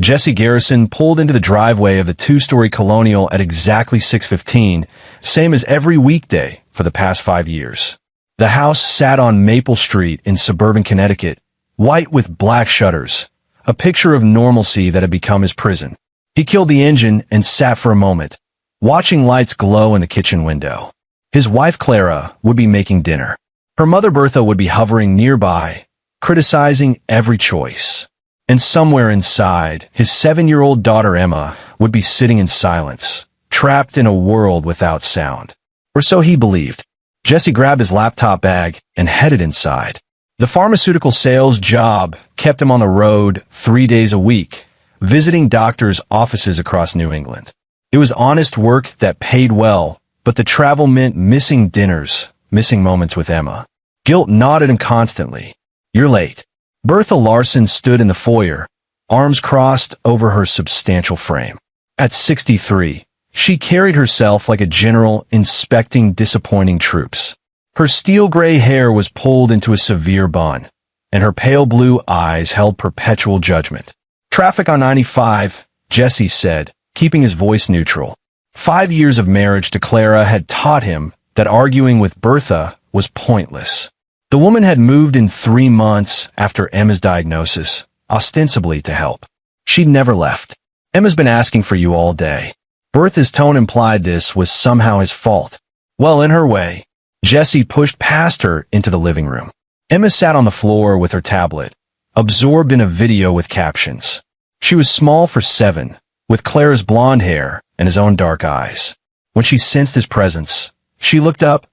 Jesse Garrison pulled into the driveway of the two-story Colonial at exactly 6:15, same as every weekday for the past 5 years. The house sat on Maple Street in suburban Connecticut, white with black shutters, a picture of normalcy that had become his prison. He killed the engine and sat for a moment, watching lights glow in the kitchen window. His wife Clara would be making dinner. Her mother Bertha would be hovering nearby, criticizing every choice. And somewhere inside, his 7-year-old daughter Emma would be sitting in silence, trapped in a world without sound. Or so he believed. Jesse grabbed his laptop bag and headed inside. The pharmaceutical sales job kept him on the road 3 days a week, visiting doctors' offices across New England. It was honest work that paid well, but the travel meant missing dinners, missing moments with Emma. Guilt gnawed at him constantly. "You're late." Bertha Larson stood in the foyer, arms crossed over her substantial frame. At 63, she carried herself like a general inspecting disappointing troops. Her steel-gray hair was pulled into a severe bun, and her pale blue eyes held perpetual judgment. "Traffic on 95, Jesse said, keeping his voice neutral. 5 years of marriage to Clara had taught him that arguing with Bertha was pointless. The woman had moved in 3 months after Emma's diagnosis, ostensibly to help. She'd never left. "Emma's been asking for you all day." Bertha's tone implied this was somehow his fault. Well, in her way, Jesse pushed past her into the living room. Emma sat on the floor with her tablet, absorbed in a video with captions. She was small for 7, with Clara's blonde hair and his own dark eyes. When she sensed his presence, she looked up,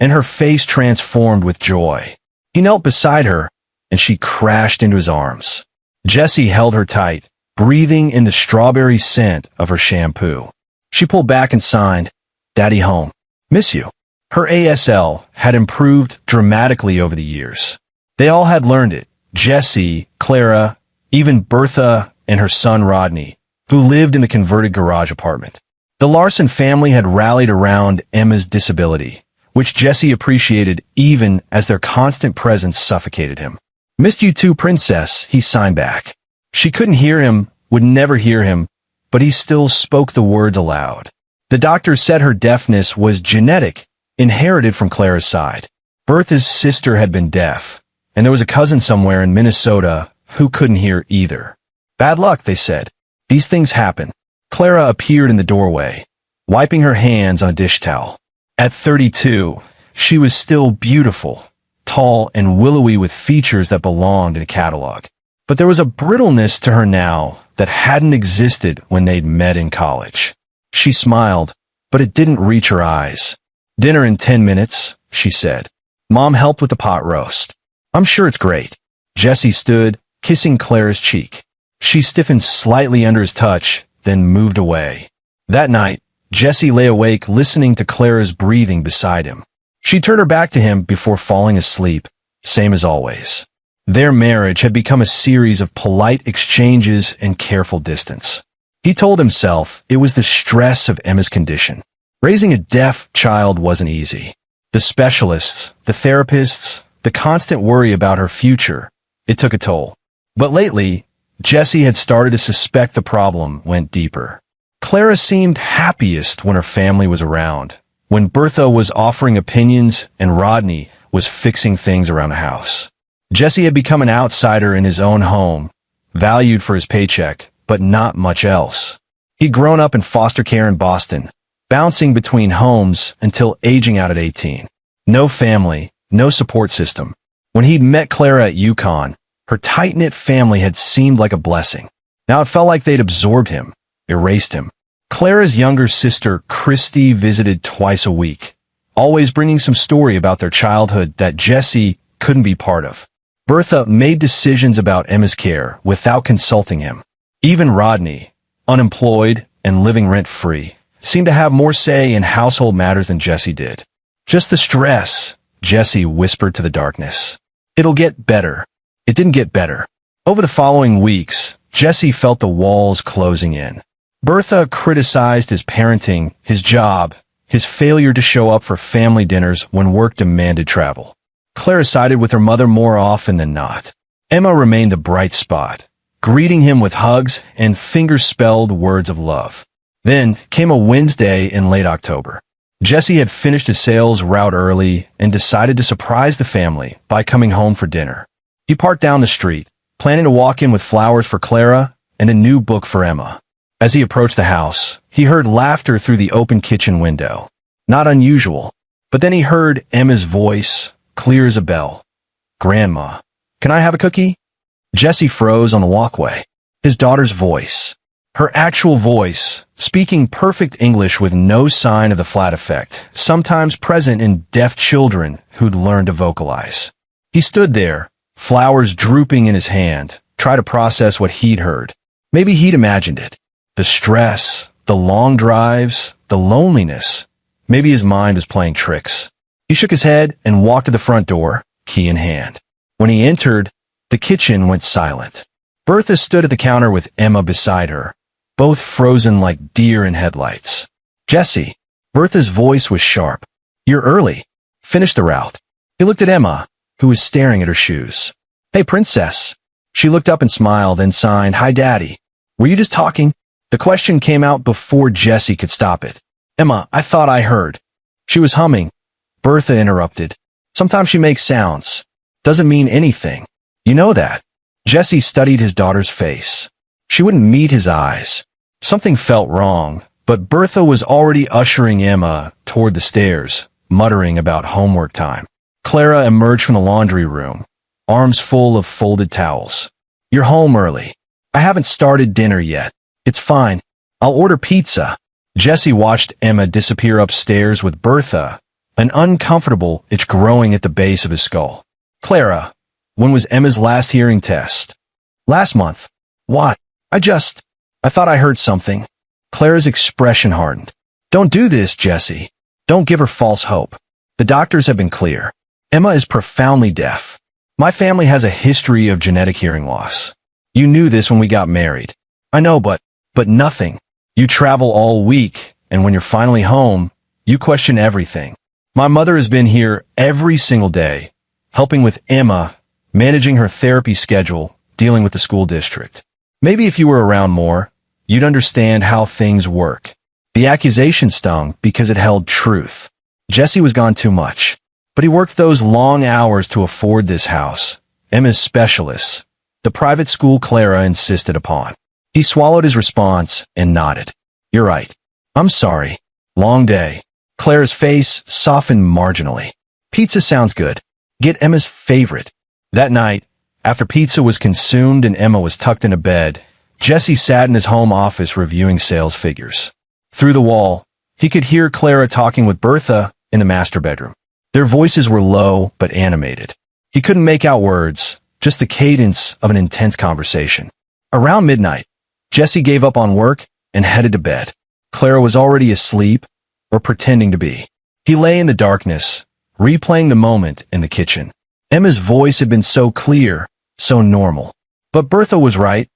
and her face transformed with joy. He knelt beside her, and she crashed into his arms. Jesse held her tight, breathing in the strawberry scent of her shampoo. She pulled back and signed, "Daddy home. Miss you." Her ASL had improved dramatically over the years. They all had learned it. Jesse, Clara, even Bertha, and her son Rodney, who lived in the converted garage apartment. The Larson family had rallied around Emma's disability, which Jesse appreciated even as their constant presence suffocated him. "Missed you too, princess," he signed back. She couldn't hear him, would never hear him, but he still spoke the words aloud. The doctor said her deafness was genetic, inherited from Clara's side. Bertha's sister had been deaf, and there was a cousin somewhere in Minnesota who couldn't hear either. "Bad luck," they said. "These things happen." Clara appeared in the doorway, wiping her hands on a dish towel. At 32, she was still beautiful, tall and willowy with features that belonged in a catalog. But there was a brittleness to her now that hadn't existed when they'd met in college. She smiled, but it didn't reach her eyes. "Dinner in 10 minutes, she said. "Mom helped with the pot roast." "I'm sure it's great." Jesse stood, kissing Clara's cheek. She stiffened slightly under his touch, then moved away. That night, Jesse lay awake listening to Clara's breathing beside him. She turned her back to him before falling asleep, same as always. Their marriage had become a series of polite exchanges and careful distance. He told himself it was the stress of Emma's condition. Raising a deaf child wasn't easy. The specialists, the therapists, the constant worry about her future, it took a toll. But lately, Jesse had started to suspect the problem went deeper. Clara seemed happiest when her family was around, when Bertha was offering opinions and Rodney was fixing things around the house. Jesse had become an outsider in his own home, valued for his paycheck, but not much else. He'd grown up in foster care in Boston, bouncing between homes until aging out at 18. No family, no support system. When he'd met Clara at UConn, her tight-knit family had seemed like a blessing. Now it felt like they'd absorbed him, erased him. Clara's younger sister, Christy, visited twice a week, always bringing some story about their childhood that Jesse couldn't be part of. Bertha made decisions about Emma's care without consulting him. Even Rodney, unemployed and living rent-free, seemed to have more say in household matters than Jesse did. "Just the stress," Jesse whispered to the darkness. "It'll get better." It didn't get better. Over the following weeks, Jesse felt the walls closing in. Bertha criticized his parenting, his job, his failure to show up for family dinners when work demanded travel. Clara sided with her mother more often than not. Emma remained a bright spot, greeting him with hugs and finger-spelled words of love. Then came a Wednesday in late October. Jesse had finished his sales route early and decided to surprise the family by coming home for dinner. He parked down the street, planning to walk in with flowers for Clara and a new book for Emma. As he approached the house, he heard laughter through the open kitchen window. Not unusual, but then he heard Emma's voice, clear as a bell. "Grandma, can I have a cookie?" Jesse froze on the walkway. His daughter's voice. Her actual voice, speaking perfect English with no sign of the flat effect, sometimes present in deaf children who'd learned to vocalize. He stood there, flowers drooping in his hand, try to process what he'd heard. Maybe he'd imagined it. The stress, the long drives, the loneliness. Maybe his mind was playing tricks. He shook his head and walked to the front door, key in hand. When he entered, the kitchen went silent. Bertha stood at the counter with Emma beside her, both frozen like deer in headlights. "Jesse." Bertha's voice was sharp. "You're early. Finish the route." He looked at Emma, who was staring at her shoes. "Hey, princess." She looked up and smiled, then signed, "Hi, Daddy. Were you just talking?" The question came out before Jesse could stop it. "Emma, I thought I heard." She was humming. Bertha interrupted. "Sometimes she makes sounds. Doesn't mean anything. You know that." Jesse studied his daughter's face. She wouldn't meet his eyes. Something felt wrong, but Bertha was already ushering Emma toward the stairs, muttering about homework time. Clara emerged from the laundry room, arms full of folded towels. "You're home early. I haven't started dinner yet. It's fine. I'll order pizza." Jesse watched Emma disappear upstairs with Bertha, an uncomfortable itch growing at the base of his skull. "Clara, when was Emma's last hearing test?" "Last month." "What?" I thought I heard something." Clara's expression hardened. "Don't do this, Jesse. Don't give her false hope. The doctors have been clear. Emma is profoundly deaf. My family has a history of genetic hearing loss. You knew this when we got married." "I know, but nothing. You travel all week, and when you're finally home, you question everything. My mother has been here every single day, helping with Emma, managing her therapy schedule, dealing with the school district. Maybe if you were around more, you'd understand how things work." The accusation stung because it held truth. Jesse was gone too much, but he worked those long hours to afford this house, Emma's specialists, the private school Clara insisted upon. He swallowed his response and nodded. "You're right. I'm sorry. Long day." Clara's face softened marginally. "Pizza sounds good. Get Emma's favorite." That night, after pizza was consumed and Emma was tucked into bed, Jesse sat in his home office reviewing sales figures. Through the wall, he could hear Clara talking with Bertha in the master bedroom. Their voices were low but animated. He couldn't make out words, just the cadence of an intense conversation. Around midnight, Jesse gave up on work and headed to bed. Clara was already asleep, or pretending to be. He lay in the darkness, replaying the moment in the kitchen. Emma's voice had been so clear, so normal. But Bertha was right.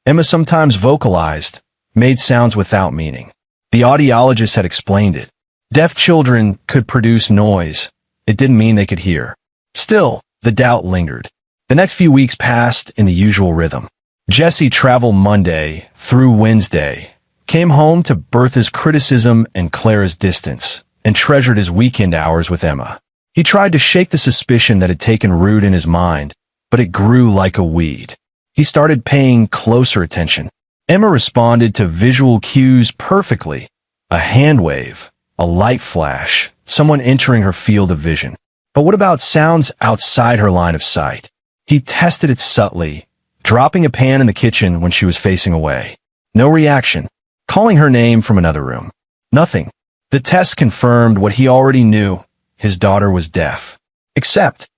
Emma sometimes vocalized, made sounds without meaning. The audiologist had explained it. Deaf children could produce noise. It didn't mean they could hear. Still, the doubt lingered. The next few weeks passed in the usual rhythm. Jesse traveled Monday through Wednesday, came home to Bertha's criticism and Clara's distance, and treasured his weekend hours with Emma. He tried to shake the suspicion that had taken root in his mind, but it grew like a weed. He started paying closer attention. Emma responded to visual cues perfectly. A hand wave, a light flash, someone entering her field of vision. But what about sounds outside her line of sight? He tested it subtly, dropping a pan in the kitchen when she was facing away. No reaction. Calling her name from another room. Nothing. The test confirmed what he already knew. His daughter was deaf. Except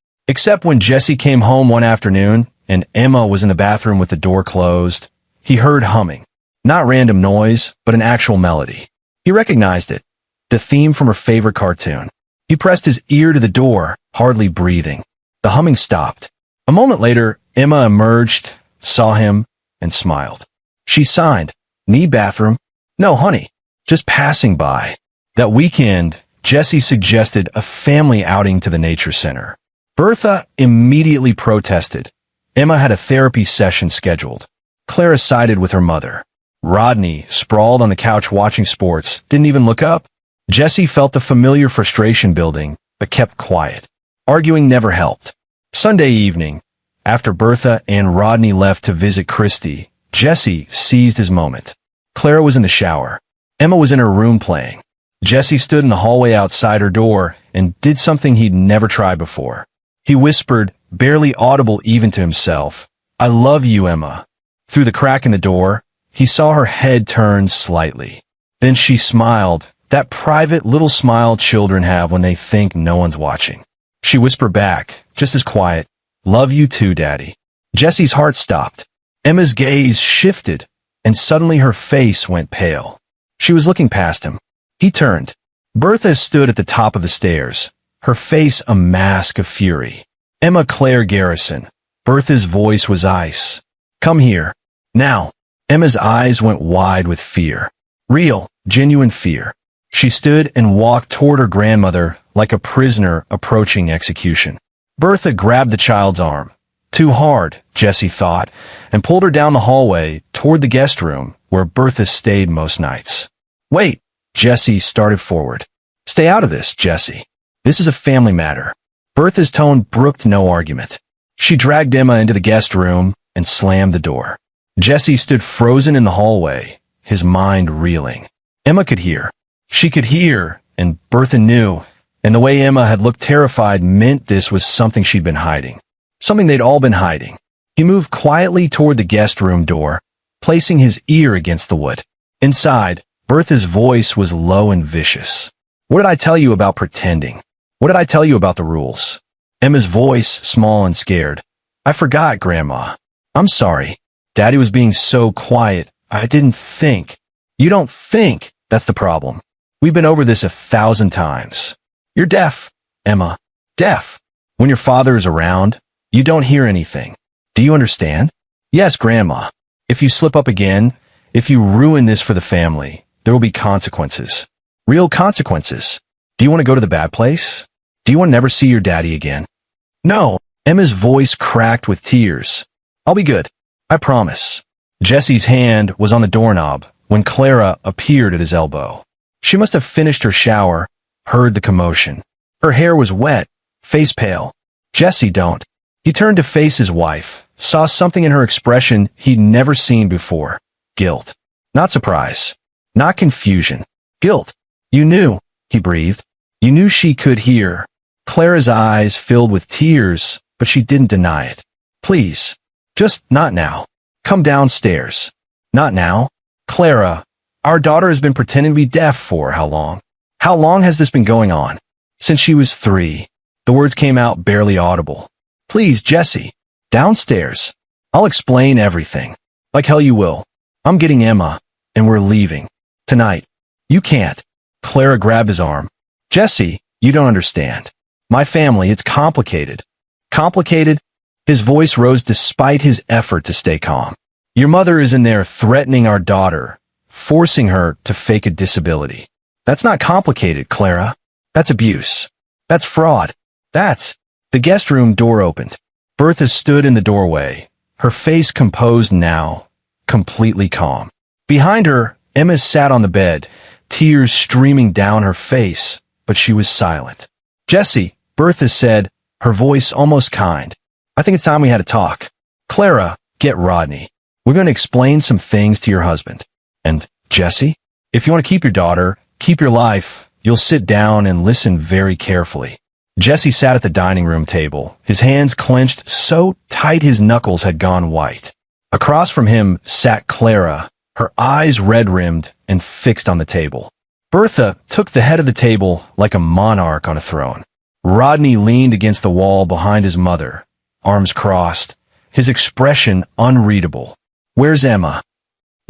when Jesse came home one afternoon and Emma was in the bathroom with the door closed, he heard humming. Not random noise, but an actual melody. He recognized it. The theme from her favorite cartoon. He pressed his ear to the door, hardly breathing. The humming stopped. A moment later, Emma emerged, saw him, and smiled. She signed, "Need bathroom?" "No, honey. Just passing by." That weekend, Jesse suggested a family outing to the nature center. Bertha immediately protested. Emma had a therapy session scheduled. Clara sided with her mother. Rodney, sprawled on the couch watching sports, didn't even look up. Jessie felt the familiar frustration building, but kept quiet. Arguing never helped. Sunday evening, after Bertha and Rodney left to visit Christy, Jessie seized his moment. Clara was in the shower. Emma was in her room playing. Jessie stood in the hallway outside her door and did something he'd never tried before. He whispered, barely audible even to himself, "I love you, Emma." Through the crack in the door, he saw her head turn slightly. Then she smiled, that private little smile children have when they think no one's watching. She whispered back, just as quiet, "Love you too, Daddy." Jessie's heart stopped. Emma's gaze shifted, and suddenly her face went pale. She was looking past him. He turned. Bertha stood at the top of the stairs, her face a mask of fury. "Emma Claire Garrison." Bertha's voice was ice. "Come here. Now." Emma's eyes went wide with fear. Real, genuine fear. She stood and walked toward her grandmother like a prisoner approaching execution. Bertha grabbed the child's arm. Too hard, Jessie thought, and pulled her down the hallway toward the guest room where Bertha stayed most nights. "Wait," Jessie started forward. "Stay out of this, Jessie. This is a family matter." Bertha's tone brooked no argument. She dragged Emma into the guest room and slammed the door. Jessie stood frozen in the hallway, his mind reeling. Emma could hear. She could hear, and Bertha knew, and the way Emma had looked terrified meant this was something she'd been hiding. Something they'd all been hiding. He moved quietly toward the guest room door, placing his ear against the wood. Inside, Bertha's voice was low and vicious. "What did I tell you about pretending? What did I tell you about the rules?" Emma's voice, small and scared. "I forgot, Grandma. I'm sorry. Daddy was being so quiet. I didn't think." "You don't think. That's the problem. We've been over this 1,000 times. You're deaf, Emma. Deaf. When your father is around, you don't hear anything. Do you understand?" "Yes, Grandma. If you slip up again, if you ruin this for the family, there will be consequences. Real consequences. Do you want to go to the bad place? Do you want to never see your daddy again?" "No." Emma's voice cracked with tears. "I'll be good. I promise." Jessie's hand was on the doorknob when Clara appeared at his elbow. She must have finished her shower, heard the commotion. Her hair was wet, face pale. "Jessie, don't." He turned to face his wife, saw something in her expression he'd never seen before. Guilt. Not surprise. Not confusion. Guilt. "You knew," he breathed. "You knew she could hear." Clara's eyes filled with tears, but she didn't deny it. "Please. Just not now. Come downstairs." "Not now?" "Clara, our daughter has been pretending to be deaf for how long? How long has this been going on?" "Since she was 3. The words came out barely audible. "Please, Jessie. Downstairs. I'll explain everything." "Like hell you will. I'm getting Emma, and we're leaving. Tonight." "You can't." Clara grabbed his arm. "Jessie, you don't understand. My family, it's complicated." "Complicated?" His voice rose despite his effort to stay calm. "Your mother is in there threatening our daughter, forcing her to fake a disability. That's not complicated, Clara. That's abuse. That's fraud. That's..." The guest room door opened. Bertha stood in the doorway, her face composed now, completely calm. Behind her, Emma sat on the bed, tears streaming down her face, but she was silent. "Jessie," Bertha said, her voice almost kind. "I think it's time we had a talk. Clara, get Rodney. We're going to explain some things to your husband. And, Jessie, if you want to keep your daughter, keep your life, you'll sit down and listen very carefully." Jessie sat at the dining room table, his hands clenched so tight his knuckles had gone white. Across from him sat Clara, her eyes red-rimmed and fixed on the table. Bertha took the head of the table like a monarch on a throne. Rodney leaned against the wall behind his mother, arms crossed, his expression unreadable. "Where's Emma?"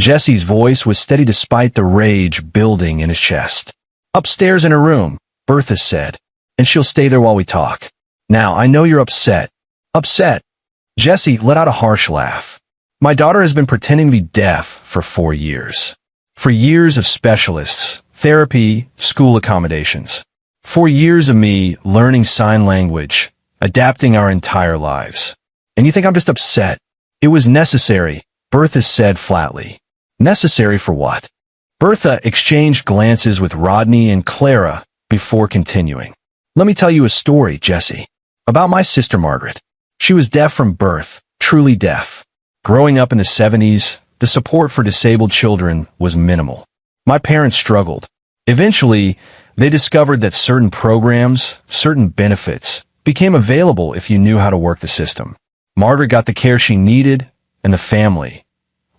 Jessie's voice was steady despite the rage building in his chest. "Upstairs in her room," Bertha said, "and she'll stay there while we talk. Now, I know you're upset." "Upset?" Jessie let out a harsh laugh. "My daughter has been pretending to be deaf for 4 years. For years of specialists, therapy, school accommodations. 4 years of me learning sign language, adapting our entire lives. And you think I'm just upset? It was necessary. Bertha said flatly. Necessary for what? Bertha exchanged glances with Rodney and Clara before continuing. Let me tell you a story, Jesse, about my sister Margaret. She was deaf from birth, truly deaf. Growing up in the 70s, the support for disabled children was minimal. My parents struggled. Eventually, they discovered that certain programs, certain benefits, became available if you knew how to work the system. Margaret got the care she needed, and the family.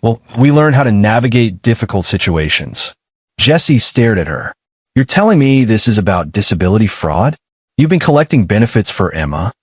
Well, we learned how to navigate difficult situations. Jesse stared at her. You're telling me this is about disability fraud? You've been collecting benefits for Emma?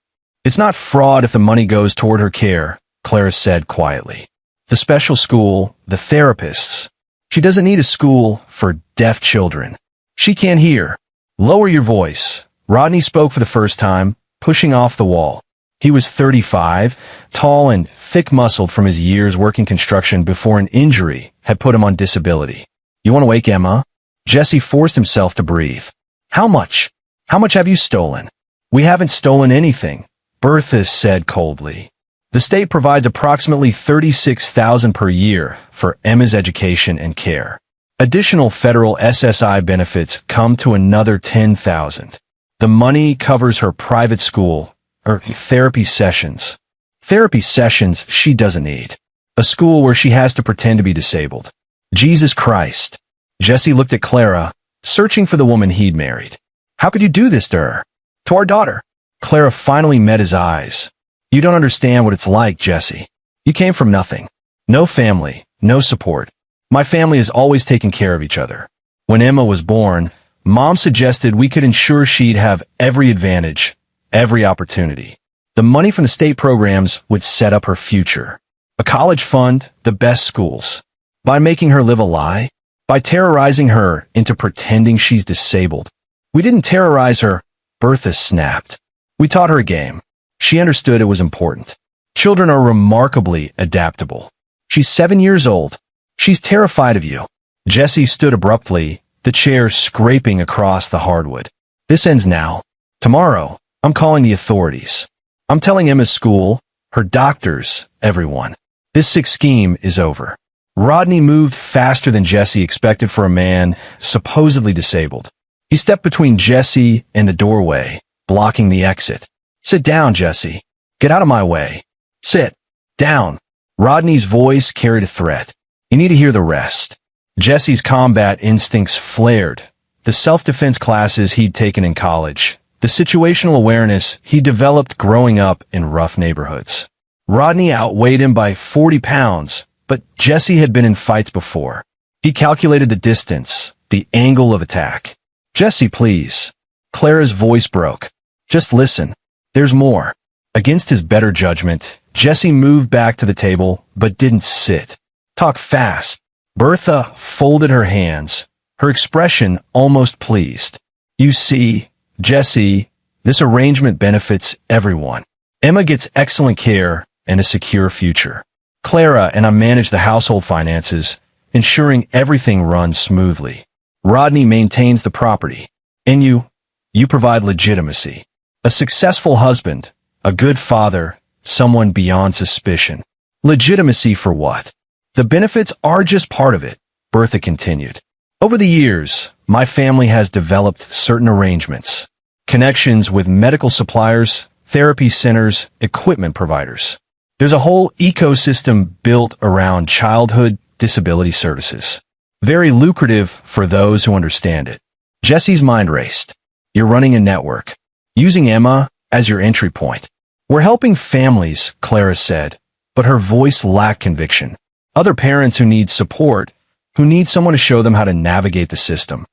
It's not fraud if the money goes toward her care, Clara said quietly. The special school, the therapists. She doesn't need a school for deaf children. She can't hear. Lower your voice. Rodney spoke for the first time, pushing off the wall. He was 35, tall and thick-muscled from his years working construction before an injury had put him on disability. You want to wake Emma? Jesse forced himself to breathe. How much? How much have you stolen? We haven't stolen anything, Bertha said coldly. The state provides approximately $36,000 per year for Emma's education and care. Additional federal SSI benefits come to another $10,000. The money covers her private school, her therapy sessions. Therapy sessions she doesn't need. A school where she has to pretend to be disabled. Jesus Christ. Jesse looked at Clara, searching for the woman he'd married. How could you do this to her? To our daughter. Clara finally met his eyes. You don't understand what it's like, Jesse. You came from nothing. No family, no support. My family has always taken care of each other. When Emma was born, Mom suggested we could ensure she'd have every advantage, every opportunity. The money from the state programs would set up her future. A college fund, the best schools. By making her live a lie, by terrorizing her into pretending she's disabled. We didn't terrorize her, Bertha snapped. We taught her a game. She understood it was important. Children are remarkably adaptable. She's 7 years old. She's terrified of you. Jesse stood abruptly, the chair scraping across the hardwood. This ends now. Tomorrow, I'm calling the authorities. I'm telling Emma's school, her doctors, everyone. This sick scheme is over. Rodney moved faster than Jesse expected for a man supposedly disabled. He stepped between Jesse and the doorway, blocking the exit. Sit down, Jesse. Get out of my way. Sit down. Rodney's voice carried a threat. You need to hear the rest. Jesse's combat instincts flared. The self-defense classes he'd taken in college. The situational awareness he developed growing up in rough neighborhoods. Rodney outweighed him by 40 pounds, but Jesse had been in fights before. He calculated the distance, the angle of attack. Jesse, please. Clara's voice broke. Just listen. There's more. Against his better judgment, Jesse moved back to the table, but didn't sit. Talk fast. Bertha folded her hands, her expression almost pleased. You see, Jesse, this arrangement benefits everyone. Emma gets excellent care and a secure future. Clara and I manage the household finances, ensuring everything runs smoothly. Rodney maintains the property. And you provide legitimacy. A successful husband, a good father, someone beyond suspicion. Legitimacy for what? The benefits are just part of it, Bertha continued. Over the years, my family has developed certain arrangements. Connections with medical suppliers, therapy centers, equipment providers. There's a whole ecosystem built around childhood disability services. Very lucrative for those who understand it. Jesse's mind raced. You're running a network. Using Emma as your entry point. We're helping families, Clara said, but her voice lacked conviction. Other parents who need support, who need someone to show them how to navigate the system.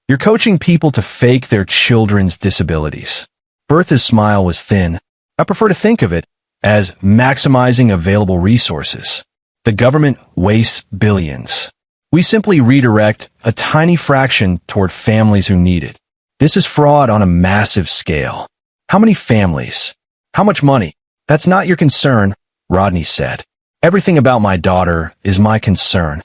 You're coaching people to fake their children's disabilities. Bertha's smile was thin. I prefer to think of it as maximizing available resources. The government wastes billions. We simply redirect a tiny fraction toward families who need it. This is fraud on a massive scale. How many families? How much money? That's not your concern, Rodney said. Everything about my daughter is my concern.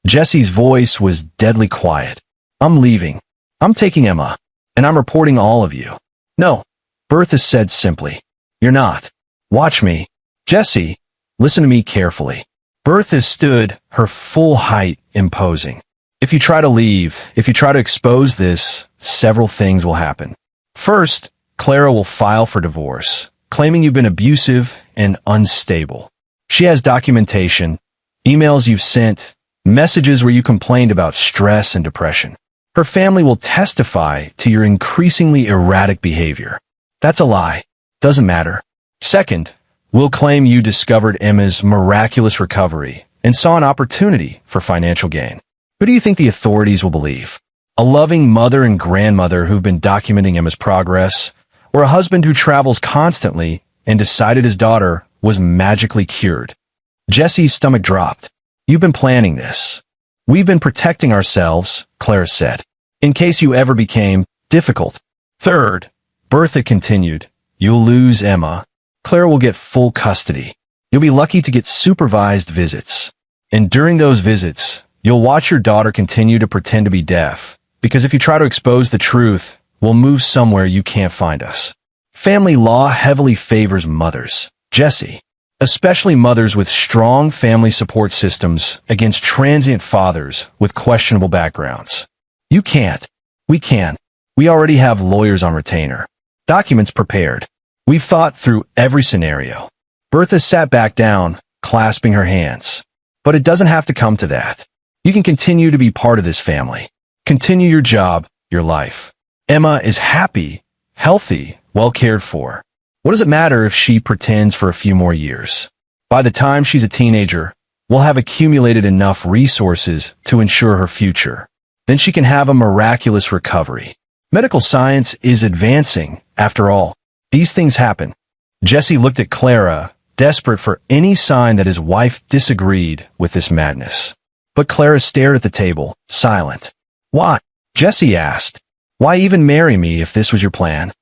Jesse's voice was deadly quiet. I'm leaving. I'm taking Emma, and I'm reporting all of you. No, Bertha said simply. You're not. Watch me. Jesse, listen to me carefully. Bertha stood, her full height imposing. If you try to leave, if you try to expose this, several things will happen. First, Clara will file for divorce, claiming you've been abusive and unstable. She has documentation, emails you've sent, messages where you complained about stress and depression. Her family will testify to your increasingly erratic behavior. That's a lie. Doesn't matter. Second, we'll claim you discovered Emma's miraculous recovery and saw an opportunity for financial gain. Who do you think the authorities will believe? A loving mother and grandmother who've been documenting Emma's progress, or a husband who travels constantly and decided his daughter was magically cured? Jesse's stomach dropped. You've been planning this. We've been protecting ourselves, Clara said, in case you ever became difficult. Third, Bertha continued, you'll lose Emma. Clara will get full custody. You'll be lucky to get supervised visits. And during those visits, you'll watch your daughter continue to pretend to be deaf, because if you try to expose the truth, we'll move somewhere you can't find us. Family law heavily favors mothers, Jesse, especially mothers with strong family support systems against transient fathers with questionable backgrounds. You can't. We can. We already have lawyers on retainer. Documents prepared. We've thought through every scenario. Bertha sat back down, clasping her hands. But it doesn't have to come to that. You can continue to be part of this family. Continue your job, your life. Emma is happy, healthy, well cared for. What does it matter if she pretends for a few more years? By the time she's a teenager, we'll have accumulated enough resources to ensure her future. Then she can have a miraculous recovery. Medical science is advancing, after all. These things happen. Jesse looked at Clara, desperate for any sign that his wife disagreed with this madness. But Clara stared at the table, silent. Why? Jesse asked. Why even marry me if this was your plan?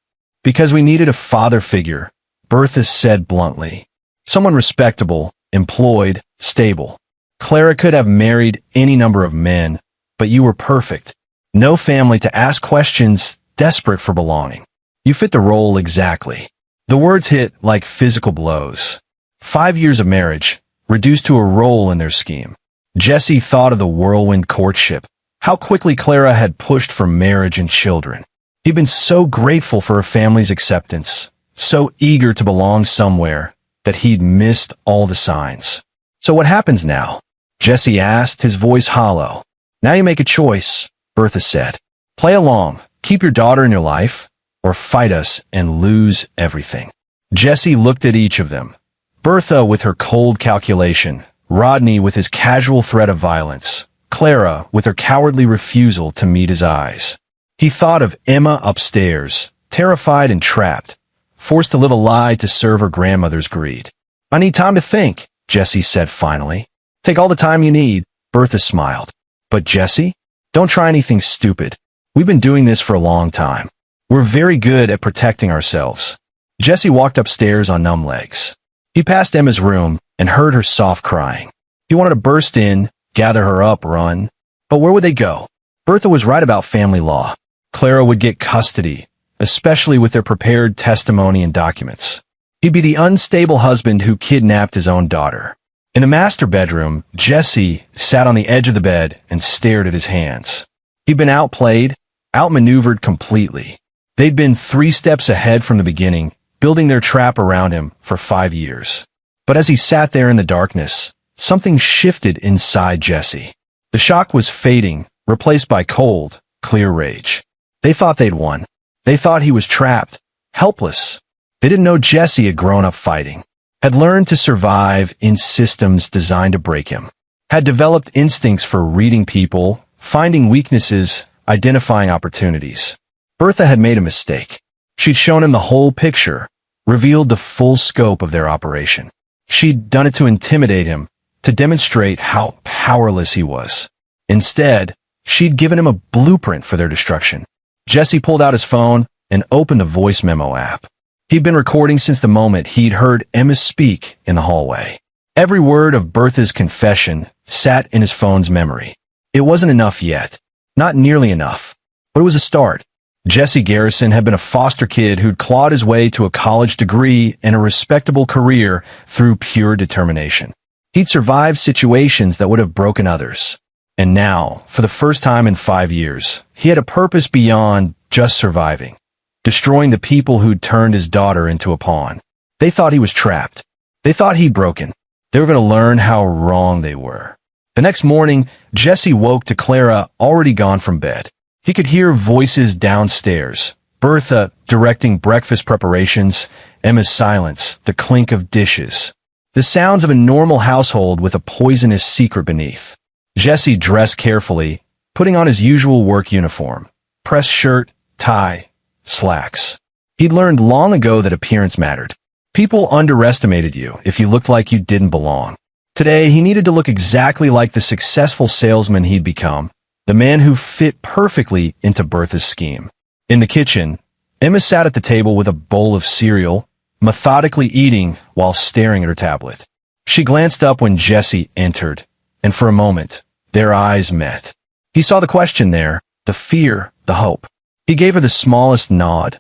Because we needed a father figure, Bertha said bluntly. Someone respectable, employed, stable. Clara could have married any number of men, but you were perfect. No family to ask questions, desperate for belonging. You fit the role exactly. The words hit like physical blows. 5 years of marriage, reduced to a role in their scheme. Jesse thought of the whirlwind courtship, how quickly Clara had pushed for marriage and children. He'd been so grateful for her family's acceptance, so eager to belong somewhere, that he'd missed all the signs. So what happens now? Jesse asked, his voice hollow. Now you make a choice, Bertha said. Play along, keep your daughter in your life, or fight us and lose everything. Jesse looked at each of them. Bertha with her cold calculation, Rodney with his casual threat of violence, Clara with her cowardly refusal to meet his eyes. He thought of Emma upstairs, terrified and trapped, forced to live a lie to serve her grandmother's greed. I need time to think, Jesse said finally. Take all the time you need, Bertha smiled. But Jesse, don't try anything stupid. We've been doing this for a long time. We're very good at protecting ourselves. Jesse walked upstairs on numb legs. He passed Emma's room and heard her soft crying. He wanted to burst in, gather her up, run. But where would they go? Bertha was right about family law. Clara would get custody, especially with their prepared testimony and documents. He'd be the unstable husband who kidnapped his own daughter. In the master bedroom, Jesse sat on the edge of the bed and stared at his hands. He'd been outplayed, outmaneuvered completely. They'd been 3 steps ahead from the beginning, building their trap around him for 5 years. But as he sat there in the darkness, something shifted inside Jesse. The shock was fading, replaced by cold, clear rage. They thought they'd won. They thought he was trapped, helpless. They didn't know Jesse had grown up fighting, had learned to survive in systems designed to break him, had developed instincts for reading people, finding weaknesses, identifying opportunities. Bertha had made a mistake. She'd shown him the whole picture, revealed the full scope of their operation. She'd done it to intimidate him, to demonstrate how powerless he was. Instead, she'd given him a blueprint for their destruction. Jesse pulled out his phone and opened the voice memo app. He'd been recording since the moment he'd heard Emma speak in the hallway. Every word of Bertha's confession sat in his phone's memory. It wasn't enough yet. Not nearly enough. But it was a start. Jesse Garrison had been a foster kid who'd clawed his way to a college degree and a respectable career through pure determination. He'd survived situations that would have broken others. And now, for the first time in 5 years, he had a purpose beyond just surviving. Destroying the people who'd turned his daughter into a pawn. They thought he was trapped. They thought he'd broken. They were going to learn how wrong they were. The next morning, Jesse woke to Clara already gone from bed. He could hear voices downstairs. Bertha directing breakfast preparations, Emma's silence, the clink of dishes. The sounds of a normal household with a poisonous secret beneath. Jesse dressed carefully, putting on his usual work uniform. Pressed shirt, tie, slacks. He'd learned long ago that appearance mattered. People underestimated you if you looked like you didn't belong. Today, he needed to look exactly like the successful salesman he'd become, the man who fit perfectly into Bertha's scheme. In the kitchen, Emma sat at the table with a bowl of cereal, methodically eating while staring at her tablet. She glanced up when Jesse entered, and for a moment, their eyes met. He saw the question there, the fear, the hope. He gave her the smallest nod.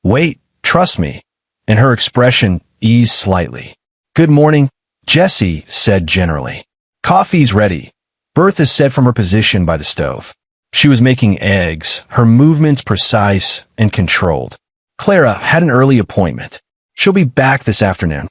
"Wait, trust me," and her expression eased slightly. "Good morning," Jesse said generally. "Coffee's ready," Bertha said from her position by the stove. She was making eggs, her movements precise and controlled. "Clara had an early appointment. She'll be back this afternoon."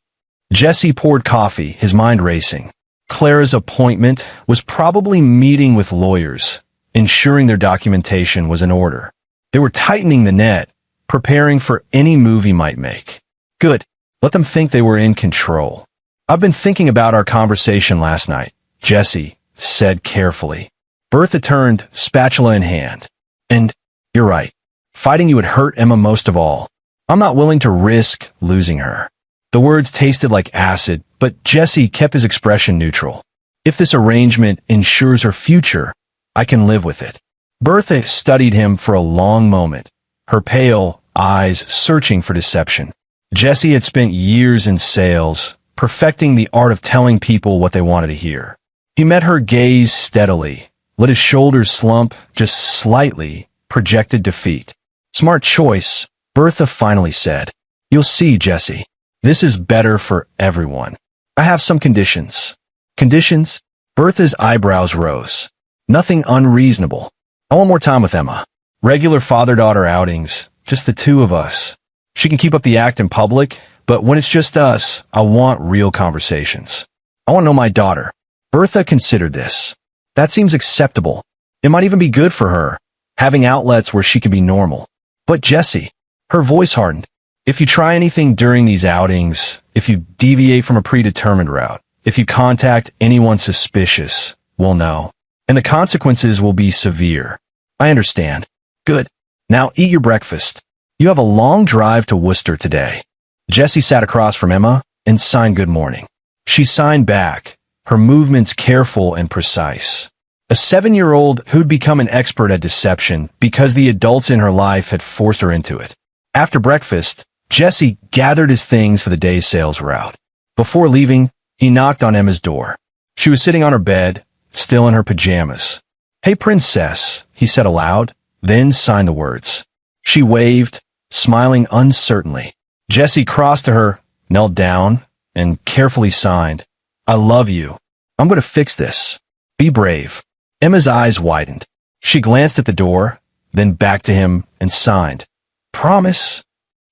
Jesse poured coffee, his mind racing. Clara's appointment was probably meeting with lawyers, ensuring their documentation was in order. They were tightening the net, preparing for any move he might make. Good. Let them think they were in control. "I've been thinking about our conversation last night," Jesse said carefully. Bertha turned, spatula in hand. "And you're right. Fighting you would hurt Emma most of all. I'm not willing to risk losing her." The words tasted like acid, but Jesse kept his expression neutral. "If this arrangement ensures her future, I can live with it." Bertha studied him for a long moment, her pale eyes searching for deception. Jesse had spent years in sales, perfecting the art of telling people what they wanted to hear. He met her gaze steadily, let his shoulders slump just slightly, projected defeat. "Smart choice," Bertha finally said. "You'll see, Jesse. This is better for everyone. I have some conditions." "Conditions?" Bertha's eyebrows rose. "Nothing unreasonable. I want more time with Emma. Regular father-daughter outings, just the two of us. She can keep up the act in public, but when it's just us, I want real conversations. I want to know my daughter." Bertha considered this. "That seems acceptable. It might even be good for her, having outlets where she can be normal." "But Jesse," her voice hardened, "if you try anything during these outings, if you deviate from a predetermined route, if you contact anyone suspicious, we'll know. And the consequences will be severe." "I understand." "Good. Now eat your breakfast. You have a long drive to Worcester today." Jesse sat across from Emma and signed good morning. She signed back, her movements careful and precise. A 7-year-old who'd become an expert at deception because the adults in her life had forced her into it. After breakfast, Jesse gathered his things for the day's sales route. Before leaving, he knocked on Emma's door. She was sitting on her bed, still in her pajamas. "Hey, princess," he said aloud, then signed the words. She waved, smiling uncertainly. Jesse crossed to her, knelt down, and carefully signed, "I love you. I'm going to fix this. Be brave." Emma's eyes widened. She glanced at the door, then back to him and signed, "Promise."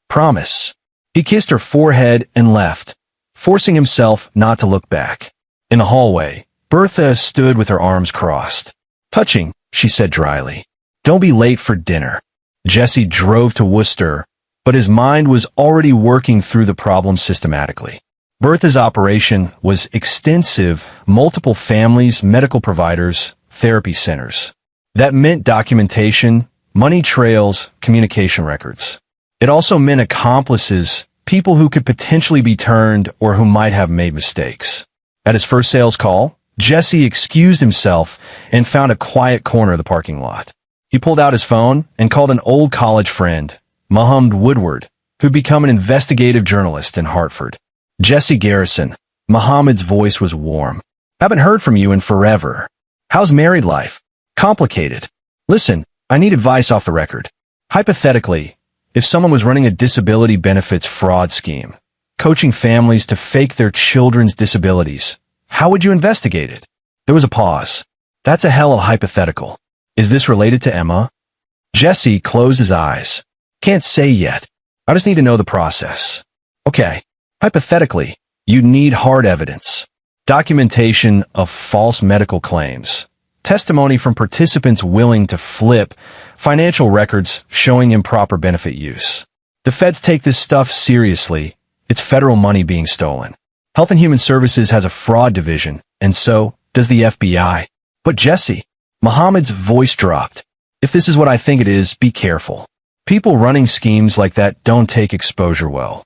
"Promise." He kissed her forehead and left, forcing himself not to look back. In the hallway, Bertha stood with her arms crossed. "Touching," she said dryly. "Don't be late for dinner." Jesse drove to Worcester, but his mind was already working through the problem systematically. Bertha's operation was extensive, multiple families, medical providers, therapy centers. That meant documentation, money trails, communication records. It also meant accomplices, people who could potentially be turned or who might have made mistakes. At his first sales call, Jesse excused himself and found a quiet corner of the parking lot. He pulled out his phone and called an old college friend, Muhammad Woodward, who'd become an investigative journalist in Hartford. "Jesse Garrison." Muhammad's voice was warm. "Haven't heard from you in forever. How's married life?" "Complicated. Listen, I need advice off the record. Hypothetically, if someone was running a disability benefits fraud scheme, coaching families to fake their children's disabilities, How would you investigate it? There was a pause. That's a hell of a hypothetical. Is this related to Emma? Jesse closed his eyes. Can't say yet. I just need to know the process. Okay. Hypothetically, you'd need hard evidence. Documentation of false medical claims. Testimony from participants willing to flip. Financial records showing improper benefit use. The feds take this stuff seriously. It's federal money being stolen. Health and Human Services has a fraud division, and so does the FBI. But Jesse, Mohammed's voice dropped. If this is what I think it is, be careful. People running schemes like that don't take exposure well.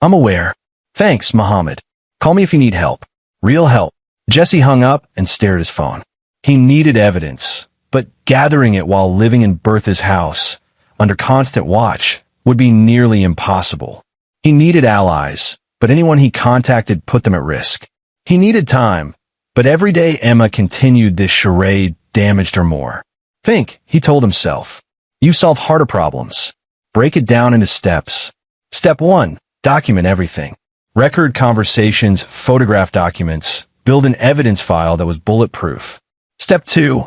I'm aware. Thanks, Mohammed. Call me if you need help. Real help. Jesse hung up and stared at his phone. He needed evidence, but gathering it while living in Bertha's house, under constant watch, would be nearly impossible. He needed allies, but anyone he contacted put them at risk. He needed time, but every day Emma continued this charade damaged her more. Think, he told himself. You solve harder problems. Break it down into steps. Step 1. Document everything. Record conversations, photograph documents, build an evidence file that was bulletproof. Step 2.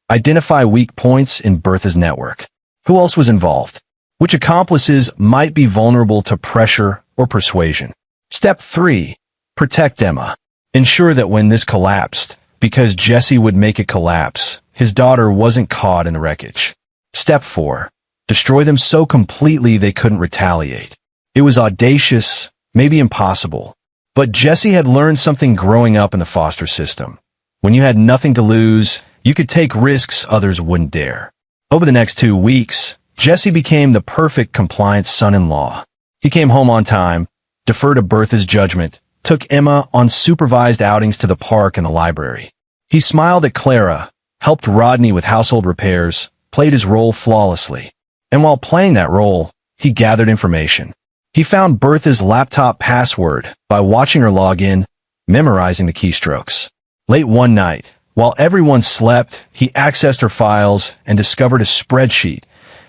Identify weak points in Bertha's network. Who else was involved? Which accomplices might be vulnerable to pressure or persuasion? Step 3. Protect Emma. Ensure that when this collapsed, because Jesse would make it collapse, his daughter wasn't caught in the wreckage. Step 4. Destroy them so completely they couldn't retaliate. It was audacious, maybe impossible. But Jesse had learned something growing up in the foster system. When you had nothing to lose, you could take risks others wouldn't dare. Over the next 2 weeks, Jesse became the perfect compliant son-in-law. He came home on time, deferred to Bertha's judgment, took Emma on supervised outings to the park and the library. He smiled at Clara, helped Rodney with household repairs, played his role flawlessly. And while playing that role, he gathered information. He found Bertha's laptop password by watching her log in, memorizing the keystrokes. Late one night, while everyone slept, he accessed her files and discovered a spreadsheet.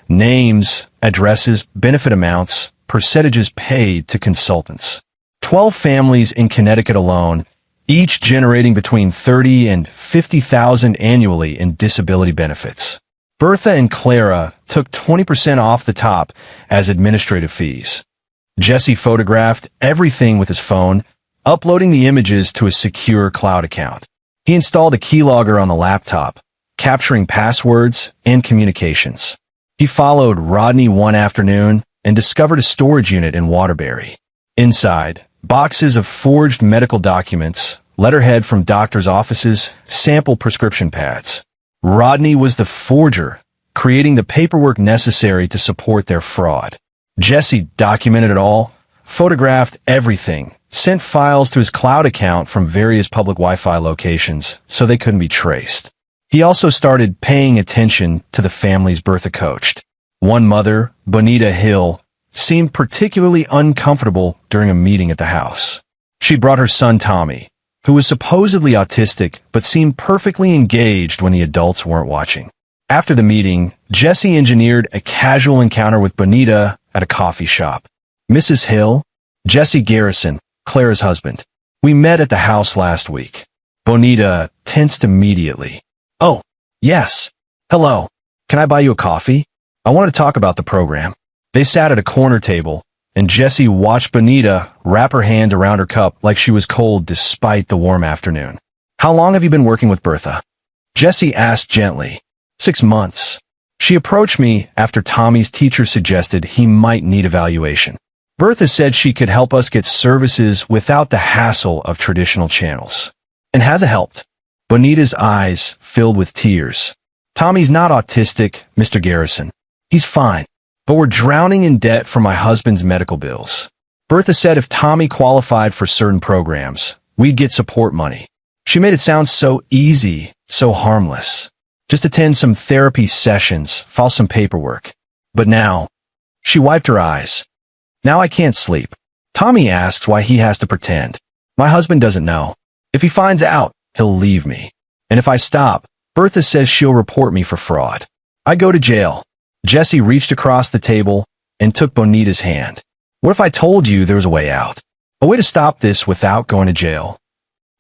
Names, addresses, benefit amounts, percentages paid to consultants. 12 families in Connecticut alone, each generating between $30,000 and $50,000 annually in disability benefits. Bertha and Clara took 20% off the top as administrative fees. Jesse photographed everything with his phone, uploading the images to a secure cloud account. He installed a keylogger on the laptop, capturing passwords and communications. He followed Rodney one afternoon and discovered a storage unit in Waterbury. Inside, boxes of forged medical documents, letterhead from doctors' offices, sample prescription pads. Rodney was the forger, creating the paperwork necessary to support their fraud. Jesse documented it all, photographed everything, sent files to his cloud account from various public Wi-Fi locations so they couldn't be traced. He also started paying attention to the families Bertha coached. One mother, Bonita Hill, seemed particularly uncomfortable during a meeting at the house. She brought her son Tommy, who was supposedly autistic but seemed perfectly engaged when the adults weren't watching. After the meeting, Jesse engineered a casual encounter with Bonita at a coffee shop. Mrs. Hill, Jesse Garrison, Clara's husband. We met at the house last week. Bonita tensed immediately. Oh, yes. Hello. Can I buy you a coffee? I want to talk about the program. They sat at a corner table, and Jesse watched Bonita wrap her hand around her cup like she was cold despite the warm afternoon. How long have you been working with Bertha? Jesse asked gently. 6 months. She approached me after Tommy's teacher suggested he might need evaluation. Bertha said she could help us get services without the hassle of traditional channels. And has it helped? Bonita's eyes filled with tears. Tommy's not autistic, Mr. Garrison. He's fine. But we're drowning in debt for my husband's medical bills. Bertha said if Tommy qualified for certain programs, we'd get support money. She made it sound so easy, so harmless. Just attend some therapy sessions, file some paperwork. But now, she wiped her eyes. Now I can't sleep. Tommy asks why he has to pretend. My husband doesn't know. If he finds out, he'll leave me. And if I stop, Bertha says she'll report me for fraud. I go to jail. Jesse reached across the table and took Bonita's hand. What if I told you there was a way out? A way to stop this without going to jail?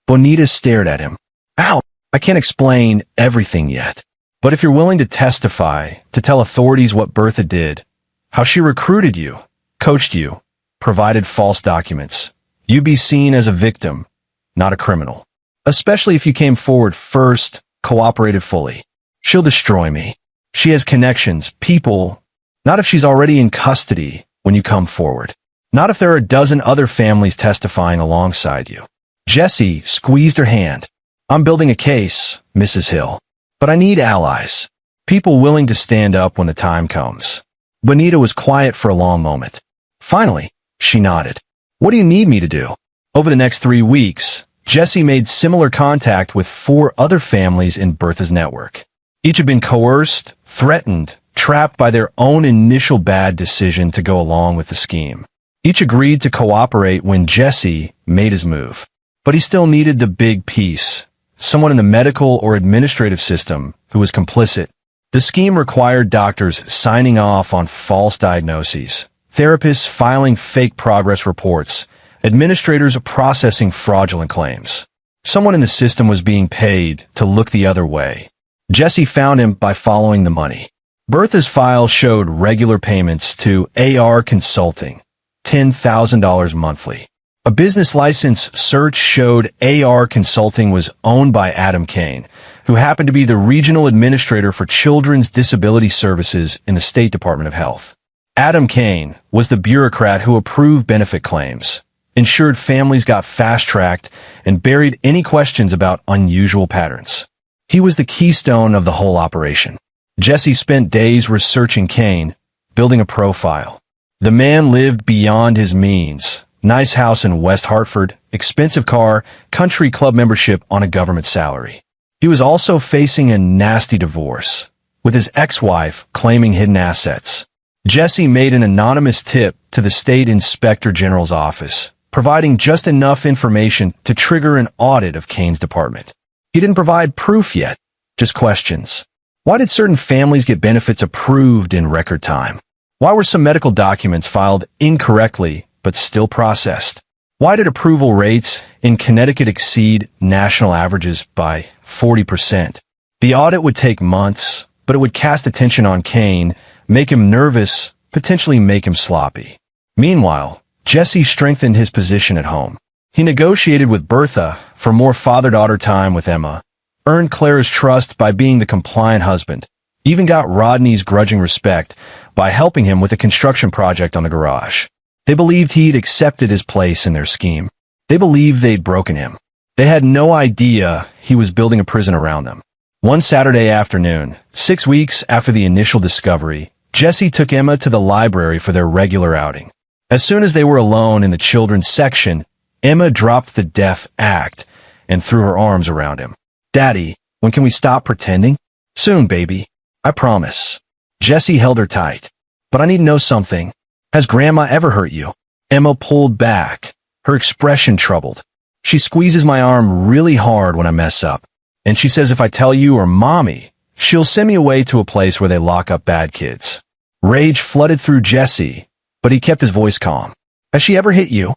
Bonita stared at him. Ow! I can't explain everything yet. But if you're willing to testify, to tell authorities what Bertha did, how she recruited you, coached you, provided false documents, you'd be seen as a victim, not a criminal. Especially if you came forward first, cooperated fully. She'll destroy me. She has connections, people. Not if she's already in custody when you come forward. Not if there are a dozen other families testifying alongside you. Jessie squeezed her hand. I'm building a case, Mrs. Hill. But I need allies. People willing to stand up when the time comes. Bonita was quiet for a long moment. Finally, she nodded. What do you need me to do? Over the next 3 weeks, Jessie made similar contact with 4 other families in Bertha's network. Each had been coerced, threatened, trapped by their own initial bad decision to go along with the scheme. Each agreed to cooperate when Jessie made his move. But he still needed the big piece. Someone in the medical or administrative system who was complicit. The scheme required doctors signing off on false diagnoses, therapists filing fake progress reports, administrators processing fraudulent claims. Someone in the system was being paid to look the other way. Jessie found him by following the money. Bertha's file showed regular payments to AR Consulting, $10,000 monthly. A business license search showed AR Consulting was owned by Adam Kane, who happened to be the regional administrator for Children's Disability Services in the State Department of Health. Adam Kane was the bureaucrat who approved benefit claims, ensured families got fast-tracked, and buried any questions about unusual patterns. He was the keystone of the whole operation. Jessie spent days researching Kane, building a profile. The man lived beyond his means. Nice house in West Hartford, expensive car, country club membership on a government salary. He was also facing a nasty divorce, with his ex-wife claiming hidden assets. Jessie made an anonymous tip to the State Inspector General's office, providing just enough information to trigger an audit of Kane's department. He didn't provide proof yet, just questions. Why did certain families get benefits approved in record time? Why were some medical documents filed incorrectly but still processed? Why did approval rates in Connecticut exceed national averages by 40%? The audit would take months, but it would cast attention on Kane, make him nervous, potentially make him sloppy. Meanwhile, Jessie strengthened his position at home. He negotiated with Bertha for more father-daughter time with Emma, earned Clara's trust by being the compliant husband, even got Rodney's grudging respect by helping him with a construction project on the garage. They believed he'd accepted his place in their scheme. They believed they'd broken him. They had no idea he was building a prison around them. One Saturday afternoon, 6 weeks after the initial discovery, Jessie took Emma to the library for their regular outing. As soon as they were alone in the children's section, Emma dropped the deaf act and threw her arms around him. Daddy, when can we stop pretending? Soon, baby. I promise. Jessie held her tight. But I need to know something. Has Grandma ever hurt you? Emma pulled back, her expression troubled. She squeezes my arm really hard when I mess up. And she says if I tell you or Mommy, she'll send me away to a place where they lock up bad kids. Rage flooded through Jessie, but he kept his voice calm. Has she ever hit you?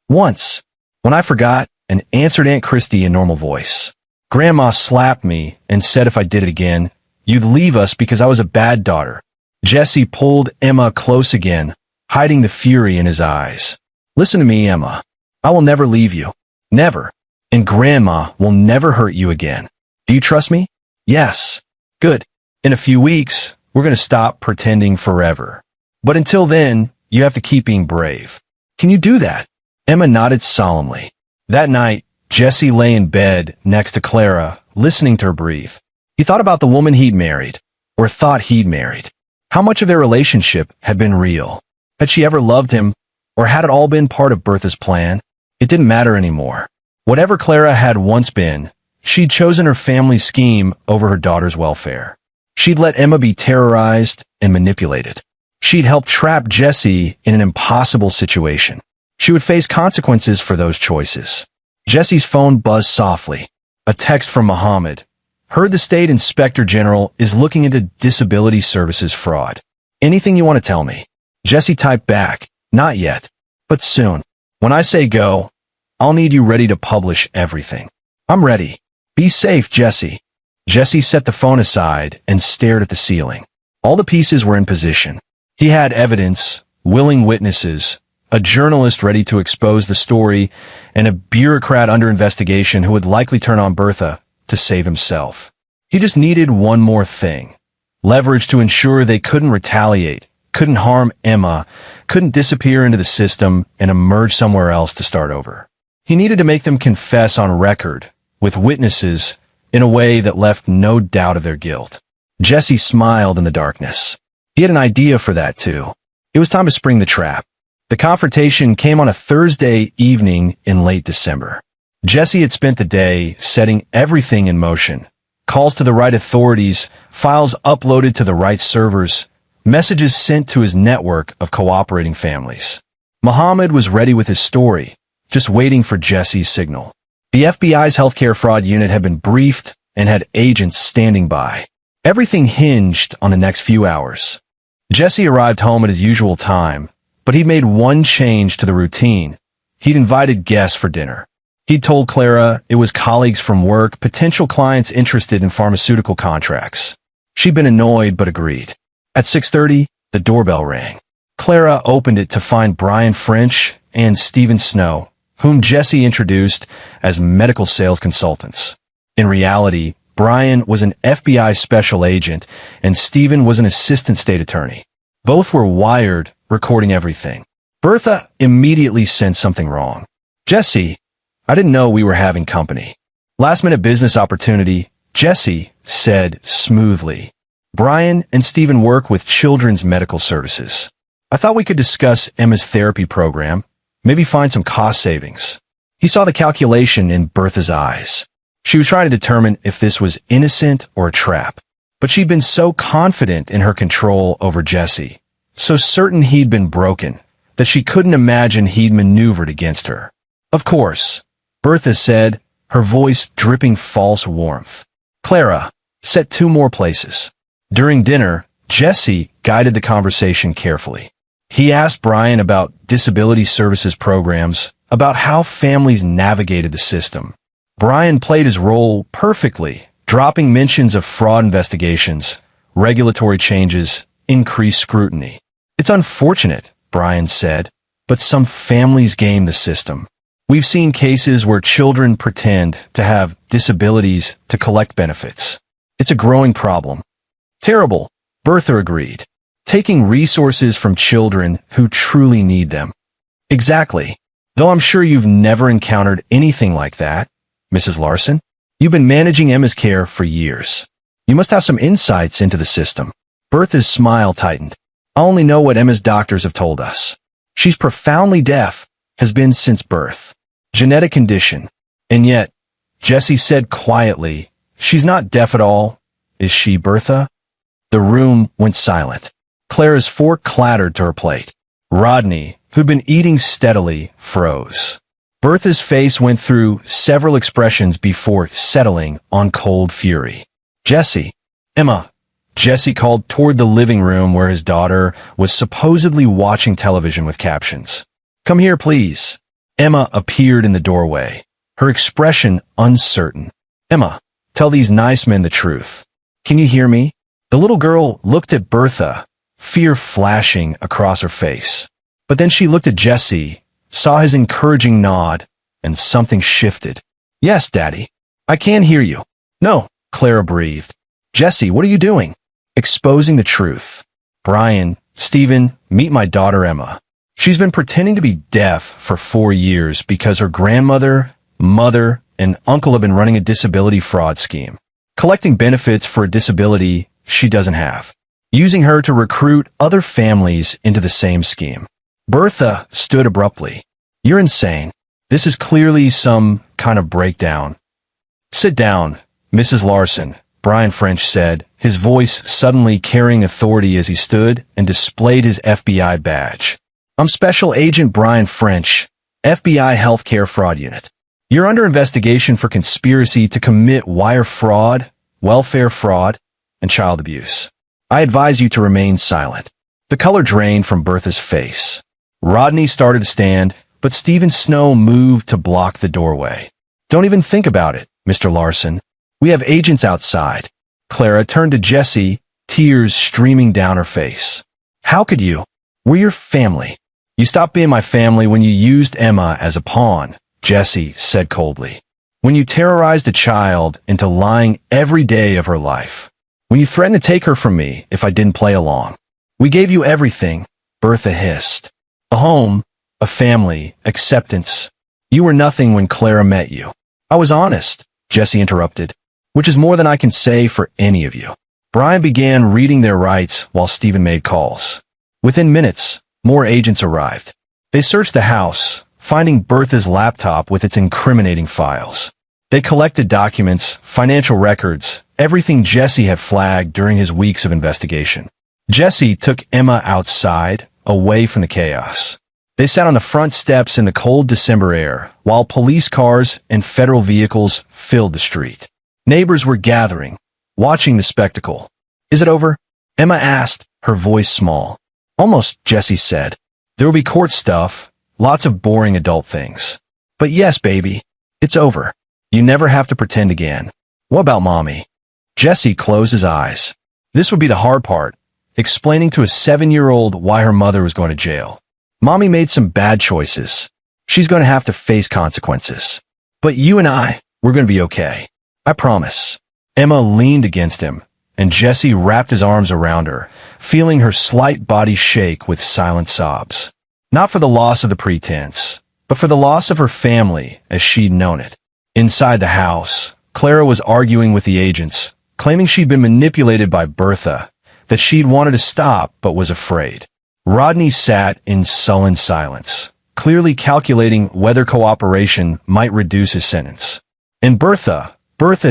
Once. When I forgot and answered Aunt Christie in normal voice. Grandma slapped me and said if I did it again, you'd leave us because I was a bad daughter. Jessie pulled Emma close again, hiding the fury in his eyes. Listen to me, Emma. I will never leave you. Never. And Grandma will never hurt you again. Do you trust me? Yes. Good. In a few weeks, we're going to stop pretending forever. But until then, you have to keep being brave. Can you do that? Emma nodded solemnly. That night, Jessie lay in bed next to Clara, listening to her breathe. He thought about the woman he'd married, or thought he'd married. How much of their relationship had been real? Had she ever loved him, or had it all been part of Bertha's plan? It didn't matter anymore. Whatever Clara had once been, she'd chosen her family's scheme over her daughter's welfare. She'd let Emma be terrorized and manipulated. She'd helped trap Jessie in an impossible situation. She would face consequences for those choices. Jessie's phone buzzed softly. A text from Muhammad. Heard the State Inspector General is looking into disability services fraud. Anything you want to tell me? Jessie typed back. Not yet, but soon. When I say go, I'll need you ready to publish everything. I'm ready. Be safe, Jesse. Jesse set the phone aside and stared at the ceiling. All the pieces were in position. He had evidence, willing witnesses, a journalist ready to expose the story, and a bureaucrat under investigation who would likely turn on Bertha to save himself. He just needed one more thing. Leverage to ensure they couldn't retaliate, couldn't harm Emma, couldn't disappear into the system and emerge somewhere else to start over. He needed to make them confess on record, with witnesses, in a way that left no doubt of their guilt. Jesse smiled in the darkness. He had an idea for that, too. It was time to spring the trap. The confrontation came on a Thursday evening in late December. Jesse had spent the day setting everything in motion. Calls to the right authorities, files uploaded to the right servers, messages sent to his network of cooperating families. Muhammad was ready with his story, just waiting for Jesse's signal. The FBI's healthcare fraud unit had been briefed and had agents standing by. Everything hinged on the next few hours. Jesse arrived home at his usual time, but he'd made one change to the routine. He'd invited guests for dinner. He'd told Clara it was colleagues from work, potential clients interested in pharmaceutical contracts. She'd been annoyed but agreed. At 6:30, the doorbell rang. Clara opened it to find Brian French and Stephen Snow, whom Jesse introduced as medical sales consultants. In reality, Brian was an FBI special agent and Stephen was an assistant state attorney. Both were wired, recording everything. Bertha immediately sensed something wrong. Jesse, I didn't know we were having company. Last-minute business opportunity, Jesse said smoothly. Brian and Stephen work with children's medical services. I thought we could discuss Emma's therapy program, maybe find some cost savings. He saw the calculation in Bertha's eyes. She was trying to determine if this was innocent or a trap. But she'd been so confident in her control over Jesse, so certain he'd been broken, that she couldn't imagine he'd maneuvered against her. Of course, Bertha said, her voice dripping false warmth. Clara, set 2 more places. During dinner, Jesse guided the conversation carefully. He asked Brian about disability services programs, about how families navigated the system. Brian played his role perfectly, dropping mentions of fraud investigations, regulatory changes, increased scrutiny. It's unfortunate, Brian said, but some families game the system. We've seen cases where children pretend to have disabilities to collect benefits. It's a growing problem. Terrible, Bertha agreed. Taking resources from children who truly need them. Exactly. Though I'm sure you've never encountered anything like that, Mrs. Larson. You've been managing Emma's care for years. You must have some insights into the system. Bertha's smile tightened. I only know what Emma's doctors have told us. She's profoundly deaf, has been since birth. Genetic condition. And yet, Jesse said quietly, she's not deaf at all. Is she, Bertha? The room went silent. Clara's fork clattered to her plate. Rodney, who'd been eating steadily, froze. Bertha's face went through several expressions before settling on cold fury. Jesse. Emma. Jesse called toward the living room where his daughter was supposedly watching television with captions. Come here, please. Emma appeared in the doorway, her expression uncertain. Emma, tell these nice men the truth. Can you hear me? The little girl looked at Bertha, fear flashing across her face. But then she looked at Jesse, saw his encouraging nod, and something shifted. Yes, Daddy. I can hear you. No, Clara breathed. Jesse, what are you doing? Exposing the truth. Brian, Stephen, meet my daughter Emma. She's been pretending to be deaf for 4 years because her grandmother, mother, and uncle have been running a disability fraud scheme, collecting benefits for a disability she doesn't have, using her to recruit other families into the same scheme. Bertha stood abruptly. You're insane. This is clearly some kind of breakdown. Sit down, Mrs. Larson, Brian French said, his voice suddenly carrying authority as he stood and displayed his FBI badge. I'm Special Agent Brian French, FBI Healthcare Fraud Unit. You're under investigation for conspiracy to commit wire fraud, welfare fraud, and child abuse. I advise you to remain silent. The color drained from Bertha's face. Rodney started to stand, but Stephen Snow moved to block the doorway. Don't even think about it, Mr. Larson. We have agents outside. Clara turned to Jesse, tears streaming down her face. How could you? We're your family. You stopped being my family when you used Emma as a pawn, Jesse said coldly. When you terrorized a child into lying every day of her life. When you threatened to take her from me if I didn't play along. We gave you everything, Bertha hissed. A home, a family, acceptance. You were nothing when Clara met you. I was honest, Jesse interrupted, which is more than I can say for any of you. Brian began reading their rights while Stephen made calls. Within minutes, more agents arrived. They searched the house, finding Bertha's laptop with its incriminating files. They collected documents, financial records, everything Jesse had flagged during his weeks of investigation. Jesse took Emma outside, away from the chaos. They sat on the front steps in the cold December air, while police cars and federal vehicles filled the street. Neighbors were gathering, watching the spectacle. Is it over? Emma asked, her voice small. Almost, Jesse said. There will be court stuff, lots of boring adult things. But yes, baby, it's over. You never have to pretend again. What about Mommy? Jesse closed his eyes. This would be the hard part, explaining to a 7-year-old why her mother was going to jail. Mommy made some bad choices. She's going to have to face consequences. But you and we're going to be okay. I promise. Emma leaned against him, and Jesse wrapped his arms around her, feeling her slight body shake with silent sobs. Not for the loss of the pretense, but for the loss of her family as she'd known it. Inside the house, Clara was arguing with the agents, claiming she'd been manipulated by Bertha, that she'd wanted to stop but was afraid. Rodney sat in sullen silence, clearly calculating whether cooperation might reduce his sentence. And Bertha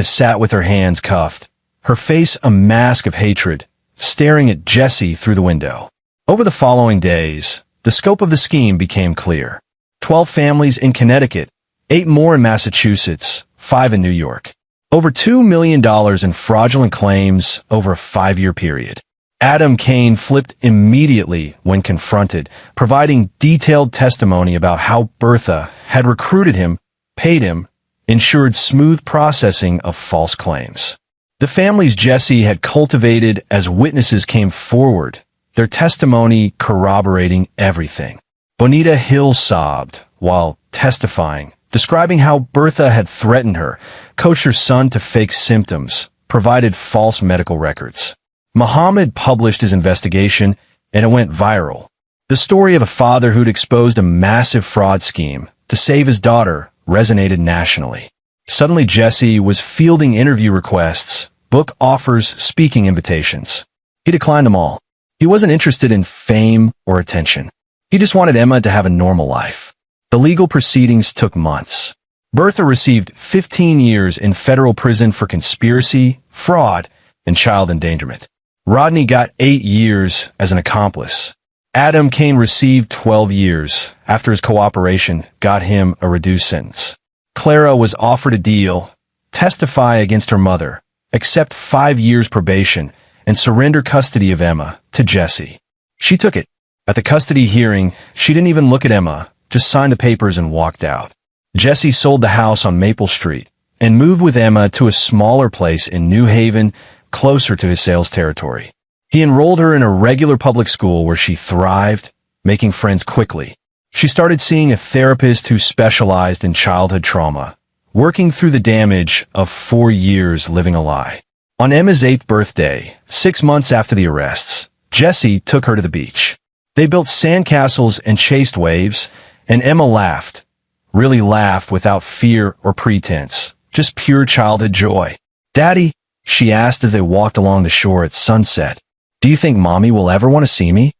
sat with her hands cuffed, her face a mask of hatred, staring at Jesse through the window. Over the following days, the scope of the scheme became clear. 12 families in Connecticut, 8 more in Massachusetts, 5 in New York. Over $2 million in fraudulent claims over a 5-year period. Adam Kane flipped immediately when confronted, providing detailed testimony about how Bertha had recruited him, paid him, ensured smooth processing of false claims. The families Jesse had cultivated as witnesses came forward, their testimony corroborating everything. Bonita Hill sobbed while testifying, describing how Bertha had threatened her, coached her son to fake symptoms, provided false medical records. Muhammad published his investigation, and it went viral. The story of a father who'd exposed a massive fraud scheme to save his daughter resonated nationally. Suddenly Jesse was fielding interview requests, book offers, speaking invitations. He declined them all. He wasn't interested in fame or attention. He just wanted Emma to have a normal life. The legal proceedings took months. Bertha received 15 years in federal prison for conspiracy, fraud, and child endangerment. Rodney got 8 years as an accomplice. Adam Kane received 12 years after his cooperation got him a reduced sentence. Clara was offered a deal, testify against her mother, accept 5 years probation, and surrender custody of Emma to Jesse. She took it. At the custody hearing, she didn't even look at Emma, just signed the papers and walked out. Jesse sold the house on Maple Street and moved with Emma to a smaller place in New Haven, closer to his sales territory. He enrolled her in a regular public school where she thrived, making friends quickly. She started seeing a therapist who specialized in childhood trauma, working through the damage of 4 years living a lie. On Emma's 8th birthday, 6 months after the arrests, Jesse took her to the beach. They built sandcastles and chased waves, and Emma laughed, really laughed without fear or pretense, just pure childhood joy. Daddy, she asked as they walked along the shore at sunset, do you think Mommy will ever want to see me?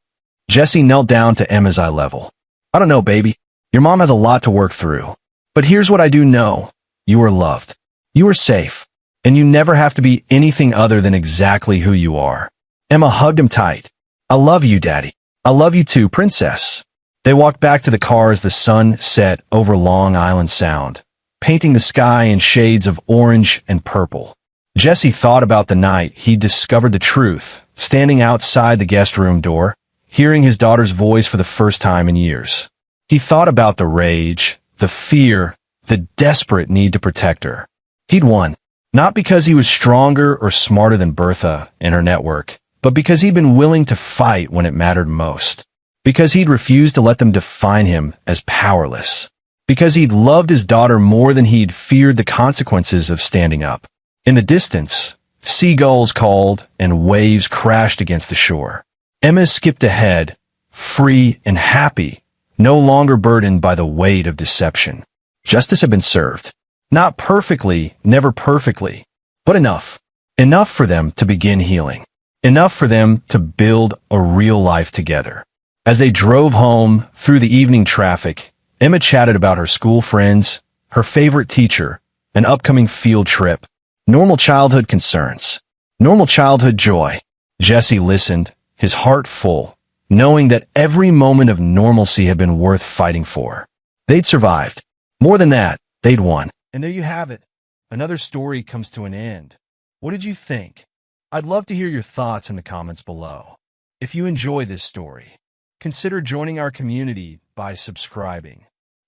Jesse knelt down to Emma's eye level. I don't know, baby. Your mom has a lot to work through. But here's what I do know. You are loved. You are safe. And you never have to be anything other than exactly who you are. Emma hugged him tight. I love you, Daddy. I love you too, Princess. They walked back to the car as the sun set over Long Island Sound, painting the sky in shades of orange and purple. Jesse thought about the night he discovered the truth, standing outside the guest room door, hearing his daughter's voice for the first time in years. He thought about the rage, the fear, the desperate need to protect her. He'd won. Not because he was stronger or smarter than Bertha and her network, but because he'd been willing to fight when it mattered most. Because he'd refused to let them define him as powerless. Because he'd loved his daughter more than he'd feared the consequences of standing up. In the distance, seagulls called and waves crashed against the shore. Emma skipped ahead, free and happy, no longer burdened by the weight of deception. Justice had been served. Not perfectly, never perfectly, but enough. Enough for them to begin healing. Enough for them to build a real life together. As they drove home through the evening traffic, Emma chatted about her school friends, her favorite teacher, an upcoming field trip, normal childhood concerns, normal childhood joy. Jesse listened, his heart full, knowing that every moment of normalcy had been worth fighting for. They'd survived. More than that, they'd won. And there you have it. Another story comes to an end. What did you think? I'd love to hear your thoughts in the comments below. If you enjoy this story, consider joining our community by subscribing.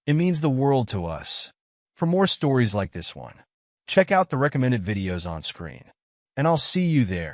It means the world to us. For more stories like this one, check out the recommended videos on screen. And I'll see you there.